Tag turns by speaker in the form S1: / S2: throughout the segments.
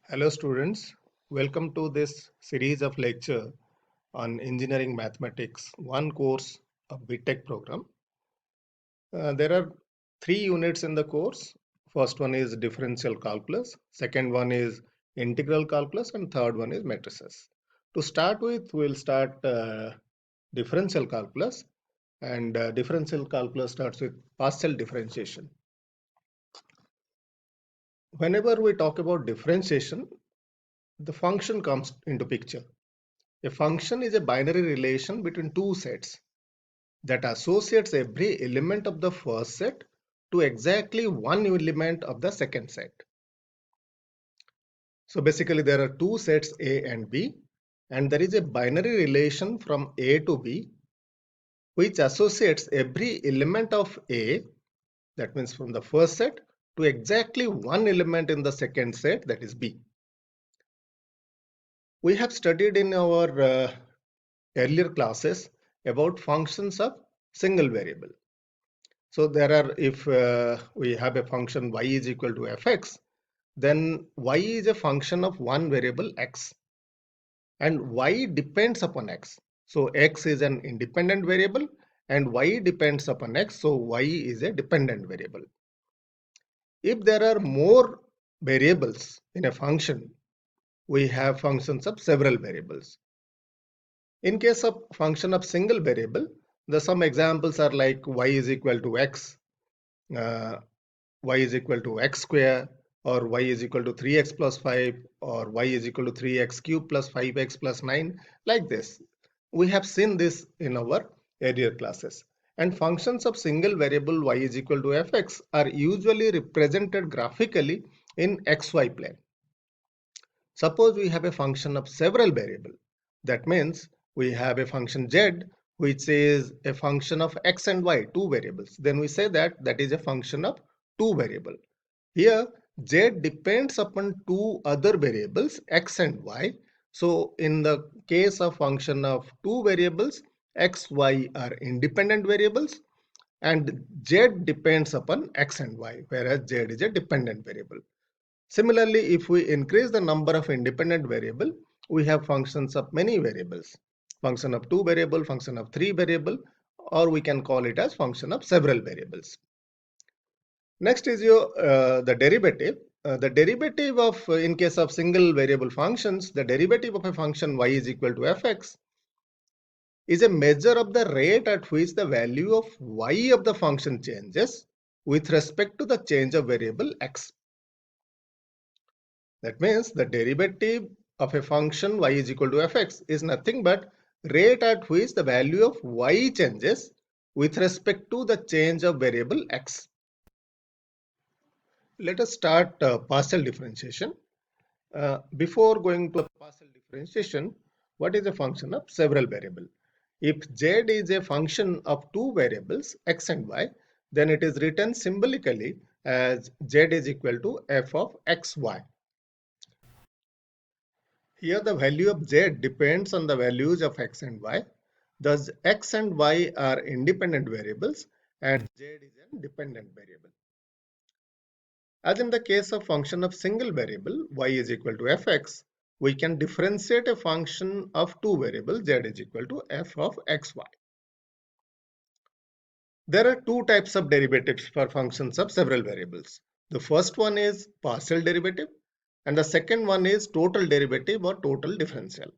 S1: Hello students, welcome to this series of lecture on Engineering Mathematics 1 course of BTech program. There are 3 units in the course. First one is differential calculus, second one is integral calculus, and third one is matrices. To start with, we'll start differential calculus, and differential calculus starts with partial differentiation. Whenever we talk about differentiation, the function comes into picture. A function is a binary relation between two sets that associates every element of the first set to exactly one element of the second set. So basically there are two sets A and B, and there is a binary relation from A to B which associates every element of A, that means from the first set, to exactly one element in the second set, that is B. We have studied in our earlier classes about functions of single variable. So there are, if we have a function y is equal to fx, then y is a function of one variable x, and y depends upon x. So x is an independent variable and y depends upon x, so y is a dependent variable. If there are more variables in a function, we have functions of several variables. In case of function of single variable, the some examples are like y is equal to x, uh, y is equal to x square, or y is equal to 3x plus 5, or y is equal to 3x cube plus 5x plus 9, like this. We have seen this in our earlier classes. And functions of single variable y is equal to fx are usually represented graphically in xy plane. Suppose we have a function of several variable. That means we have a function z which is a function of x and y, two variables. Then we say that that is a function of two variable. Here z depends upon two other variables x and y. So in the case of function of two variables, x, y are independent variables, and z depends upon x and y, whereas z is a dependent variable. Similarly, if we increase the number of independent variable, we have functions of many variables. Function of two variable, function of three variable, or we can call it as function of several variables. Next is the derivative. The derivative of, in case of single variable functions, the derivative of a function y is equal to fx is a measure of the rate at which the value of y of the function changes with respect to the change of variable x. That means the derivative of a function y is equal to fx is nothing but rate at which the value of y changes with respect to the change of variable x. Let us start partial differentiation. Before going to partial differentiation, what is a function of several variable? If z is a function of two variables x and y, then it is written symbolically as z is equal to f of xy. Here the value of z depends on the values of x and y. Thus x and y are independent variables and z is a dependent variable. As in the case of function of single variable y is equal to fx, we can differentiate a function of two variables z is equal to f of xy. There are two types of derivatives for functions of several variables. The first one is partial derivative and the second one is total derivative or total differential.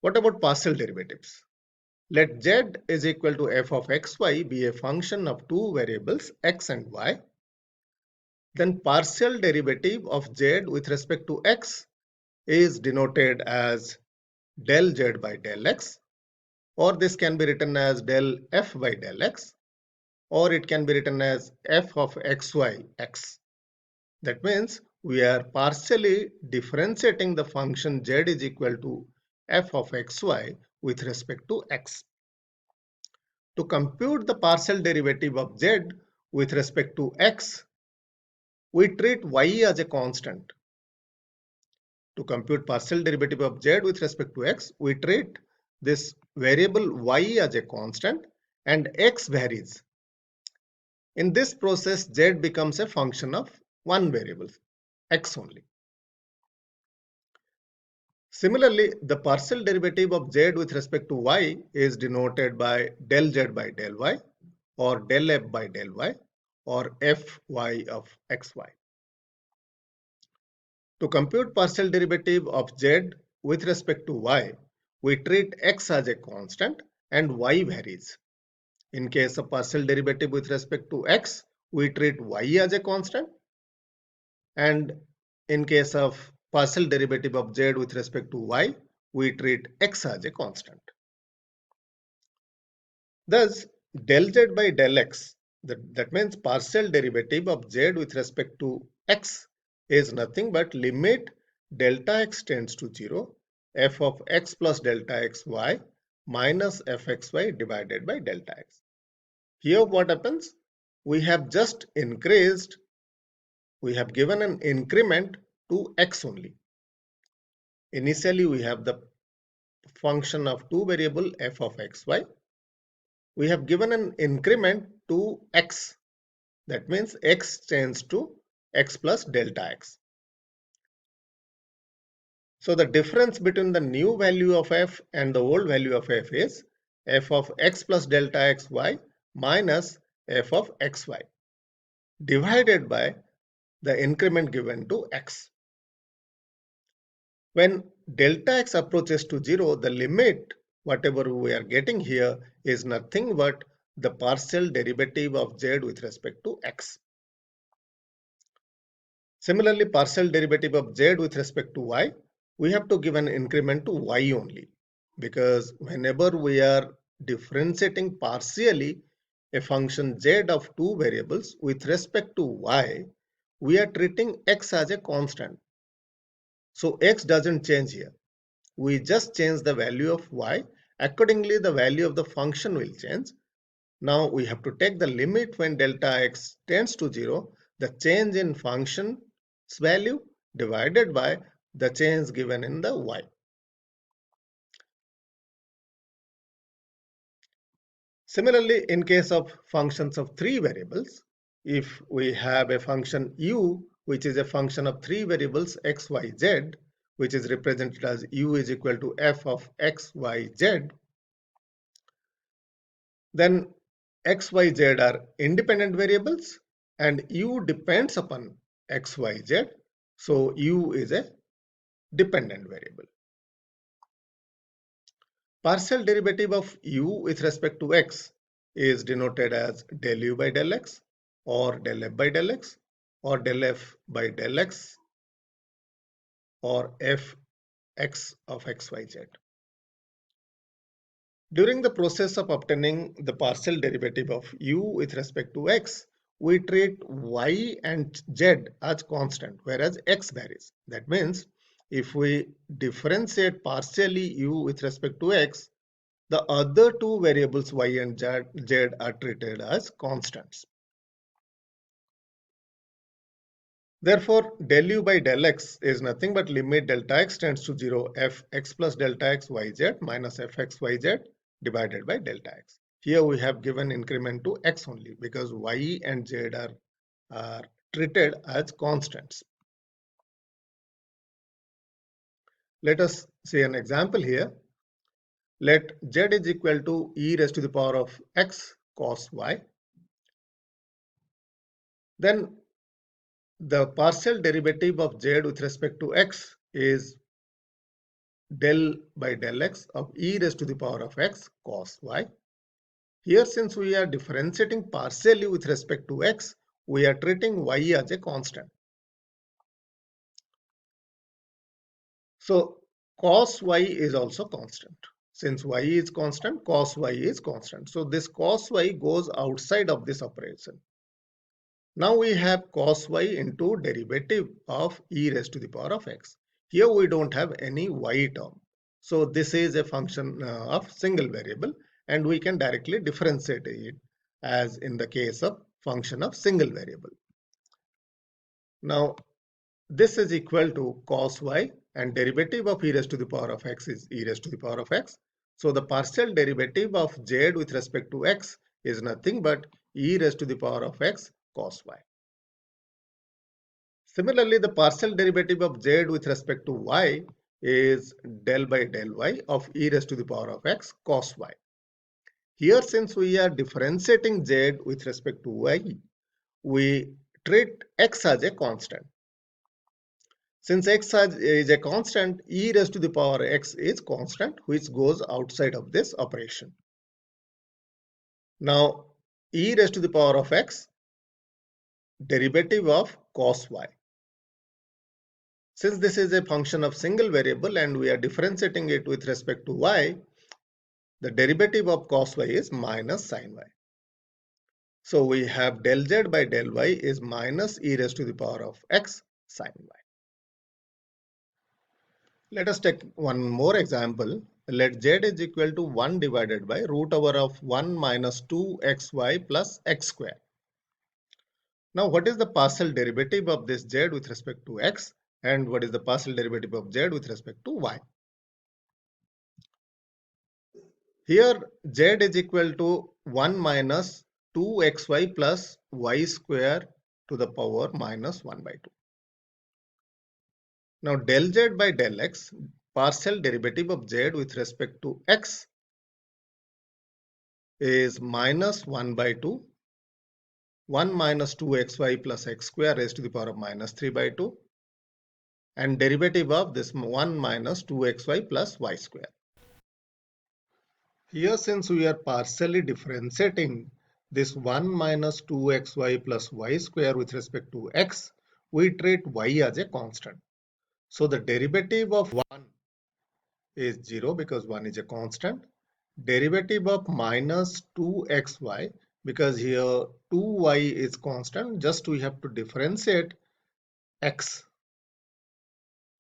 S1: What about partial derivatives? Let z is equal to f of xy be a function of two variables x and y. Then partial derivative of z with respect to x is denoted as del z by del x, or this can be written as del f by del x, or it can be written as f of xy x. That means we are partially differentiating the function z is equal to f of xy with respect to x. To compute the partial derivative of z with respect to x, we treat y as a constant. To compute partial derivative of z with respect to x, we treat this variable y as a constant and x varies. In this process, z becomes a function of one variable, x only. Similarly, the partial derivative of z with respect to y is denoted by del z by del y, or del f by del y, or fy of xy. To compute partial derivative of z with respect to y, we treat x as a constant and y varies. In case of partial derivative with respect to x, we treat y as a constant, and in case of partial derivative of z with respect to y, we treat x as a constant. Thus, del z by del x, that means partial derivative of z with respect to x, is nothing but limit delta x tends to 0, f of x plus delta xy minus fxy divided by delta x. Here what happens? We have just increased, we have given an increment to x only. Initially, we have the function of two variable f of xy. We have given an increment to x. That means x tends to x plus delta x. So the difference between the new value of f and the old value of f is f of x plus delta xy minus f of xy divided by the increment given to x. When delta x approaches to 0, the limit, whatever we are getting here, is nothing but the partial derivative of z with respect to x. Similarly, partial derivative of z with respect to y, we have to give an increment to y only, because whenever we are differentiating partially a function z of two variables with respect to y, we are treating x as a constant. So x doesn't change here. We just change the value of y. Accordingly, the value of the function will change. Now we have to take the limit when delta x tends to 0, the change in function's value divided by the change given in the y. Similarly, in case of functions of three variables, if we have a function u, which is a function of three variables x, y, z, which is represented as u is equal to f of x, y, z, then x, y, z are independent variables and u depends upon x, y, z. So u is a dependent variable. Partial derivative of u with respect to x is denoted as del u by del x, or del f by del x, or del f by del x, or f x of xyz. During the process of obtaining the partial derivative of u with respect to x, we treat y and z as constant, whereas x varies. That means if we differentiate partially u with respect to x, the other two variables y and z are treated as constants. Therefore, del u by del x is nothing but limit delta x tends to 0 f x plus delta x yz minus f x yz divided by delta x. Here we have given increment to x only because y and z are treated as constants. Let us see an example here. Let z is equal to e raised to the power of x cos y. Then the partial derivative of z with respect to x is del by del x of e raised to the power of x cos y. Here, since we are differentiating partially with respect to x, we are treating y as a constant. So cos y is also constant. Since y is constant, cos y is constant. So this cos y goes outside of this operation. Now we have cos y into derivative of e raised to the power of x. Here we don't have any y term. So this is a function of single variable and we can directly differentiate it as in the case of function of single variable. Now this is equal to cos y and derivative of e raised to the power of x is e raised to the power of x. So the partial derivative of z with respect to x is nothing but e raised to the power of x cos y. Similarly, the partial derivative of z with respect to y is del by del y of e raised to the power of x cos y. Here, since we are differentiating z with respect to y, we treat x as a constant. Since x is a constant, e raised to the power x is constant, which goes outside of this operation. Now, e raised to the power of x, derivative of cos y. Since this is a function of single variable and we are differentiating it with respect to y, the derivative of cos y is minus sin y. So we have del z by del y is minus e raised to the power of x sin y. Let us take one more example. Let z is equal to 1 divided by root over of 1 minus 2xy plus x square. Now what is the partial derivative of this z with respect to x and what is the partial derivative of z with respect to y? Here z is equal to 1 minus 2xy plus y square to the power minus 1 by 2. Now del z by del x, partial derivative of z with respect to x is minus 1 by 2, 1 minus 2xy plus x square raised to the power of minus 3 by 2, and derivative of this 1 minus 2xy plus y square. Here, since we are partially differentiating this 1 minus 2xy plus y square with respect to x, we treat y as a constant. So the derivative of 1 is 0 because 1 is a constant. Derivative of minus 2xy, because here 2y is constant, just we have to differentiate x.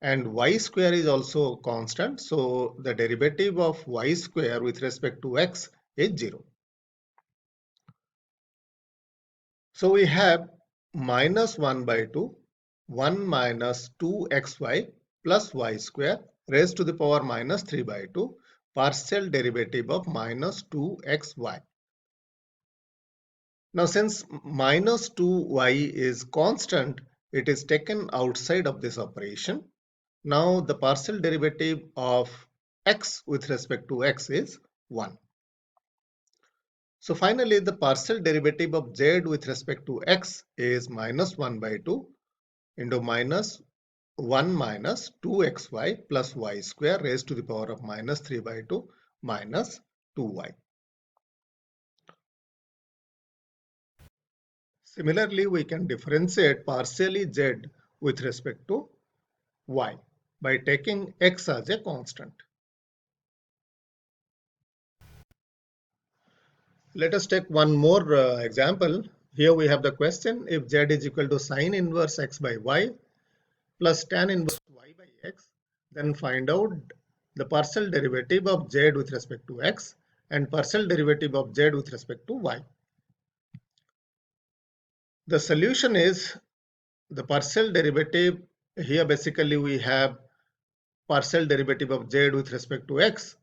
S1: And y square is also constant, so the derivative of y square with respect to x is 0. So we have minus 1 by 2, 1 minus 2xy plus y square raised to the power minus 3 by 2, partial derivative of minus 2xy. Now since minus 2y is constant, it is taken outside of this operation. Now the partial derivative of x with respect to x is 1. So finally, the partial derivative of z with respect to x is minus 1 by 2 into minus 1 minus 2xy plus y square raised to the power of minus 3 by 2 minus 2y. Similarly, we can differentiate partially z with respect to y by taking x as a constant. Let us take one more example. Here we have the question, if z is equal to sine inverse x by y plus tan inverse y by x, then find out the partial derivative of z with respect to x and partial derivative of z with respect to y. The solution is the partial derivative. Here basically we have partial derivative of z with respect to x.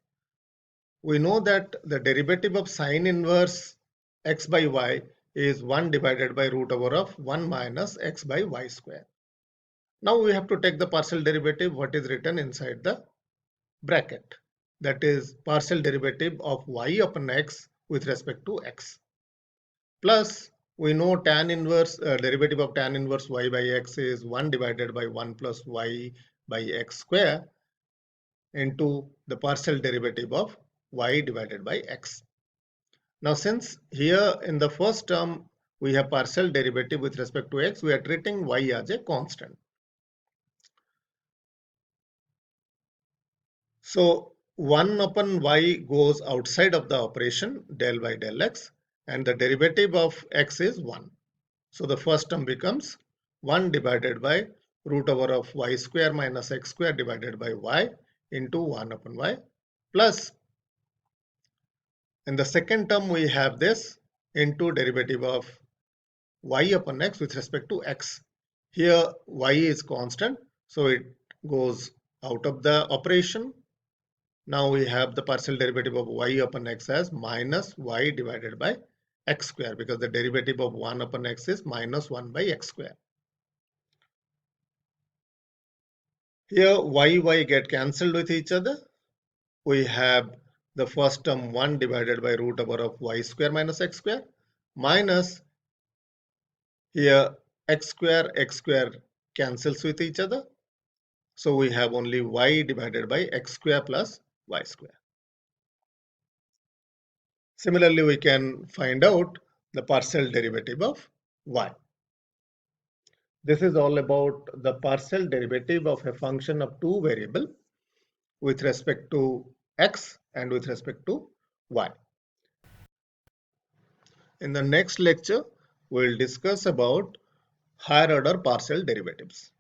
S1: We know that the derivative of sine inverse x by y is 1 divided by root over of 1 minus x by y square. Now we have to take the partial derivative what is written inside the bracket, that is partial derivative of y upon x with respect to x, plus we know tan inverse derivative of tan inverse y by x is 1 divided by 1 plus y by x square into the partial derivative of y divided by x. Now since here in the first term we have partial derivative with respect to x, we are treating y as a constant. So 1 upon y goes outside of the operation del by del x and the derivative of x is 1. So the first term becomes 1 divided by root over of y square minus x square divided by y into 1 upon y plus in the second term we have this into derivative of y upon x with respect to x. Here y is constant, so it goes out of the operation. Now we have the partial derivative of y upon x as minus y divided by x square because the derivative of 1 upon x is minus 1 by x square. Here y get cancelled with each other. We have the first term 1 divided by root over of y square minus x square minus here x square cancels with each other. So we have only y divided by x square plus y square. Similarly, we can find out the partial derivative of y. This is all about the partial derivative of a function of two variables with respect to x and with respect to y. In the next lecture, we will discuss about higher order partial derivatives.